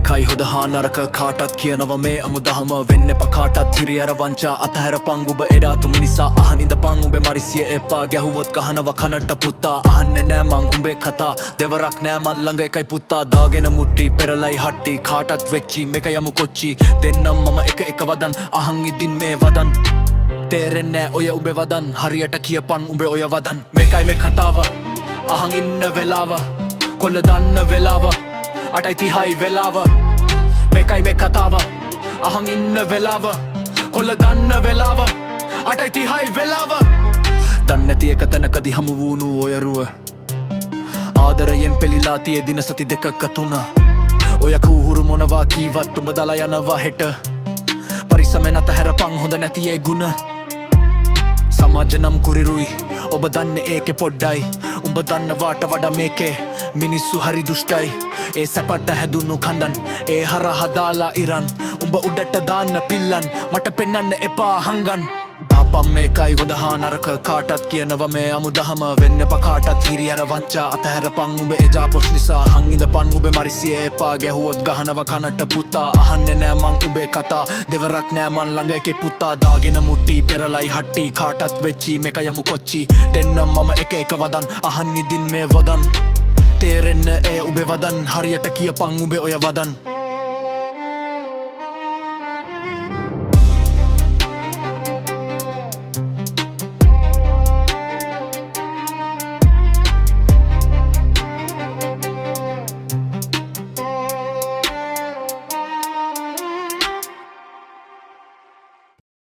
මේකයි හොඳ හා නරක කාටත් කියනව මේ අමුදහම වෙන්න එපා කාටත් හිරියර වංචා අතහැරපන් ඔබ එඩා තුම නිසා අහන් ඉඳපන් උඹේ මරිසිය එපා ගැහුවොත් කහනව කනට පුත්තා අහන්නේ නෑ මං උඹේ කතා දෙවරක් නෑ මන් ළඟ එකයි පුත්තා දාගෙන මුට්ටි පෙරලයි හට්ටි කාටත් වෙච්චි මේක යමු කොච්චි දෙන්නම් මම එක වදන් අහන් ඉදින් මේ වදන් තේරෙන්නේ ඔය උඹේ වදන් හරියට කියපන් උඹේ ඔය වදන් මේකයි මේ කතාව අහන් ඉන්න වෙලාව කොල්ල දන්න වෙලාව 8:30 වෙලාව මේකයි මේ කතාව අහන් ඉන්න වෙලාව කොල්ල දන්න වෙලාව 8:30 වෙලාව දන්නේ නැති එක තැනකදී හමු වුණු ඔය රුව ආදරයෙන් පෙලිලා තියේ දින සති දෙකක තුන ඔය කූහුරු මොනවා කීවත් උඹ දාලා යනවා හෙට පරිස්සමෙන් අතහැරපන් හොඳ නැති ඒ ගුණ සමාජ නම් කුරිරුයි ඔබ දන්නේ ඒකේ පොඩ්ඩයි උඹ දන්නවාට වඩා මේකේ මිනිස්සු හරි දුෂ්ටයි ඒ සැපට හැදුණු කඳන් ඒ හරහා දාලා ඉරන් උඹ උඩට දාන්න පිල්ලන් මට පෙන්වන්න එපා හංගන් දාපම් මේකයි හොඳ හා නරක කාටත් කියනව මේ අමුදහම වෙන්න එපා කාටත් හිරියර වංචා අතහැරපන් උඹ එජා පොස් නිසා හං ඉඳපන් උඹේ මරිසිය එපා ගැහුවොත් ගහනව කනට පුතා අහන්නේ නෑ මං උඹේ කතා දෙවරක් නෑ මන් ළඟ එකේ පුතා දාගෙන මුට්ටි පෙරලයි හට්ටි කාටත් වෙච්චි මේක යමු කොච්චි දෙන්නම් මම එක වදන් අහන් ඉදින් මේ වදන් තේරෙන්න ඒ උඹේ වදන් හරියට කියපන් උඹේ ඔය වදන්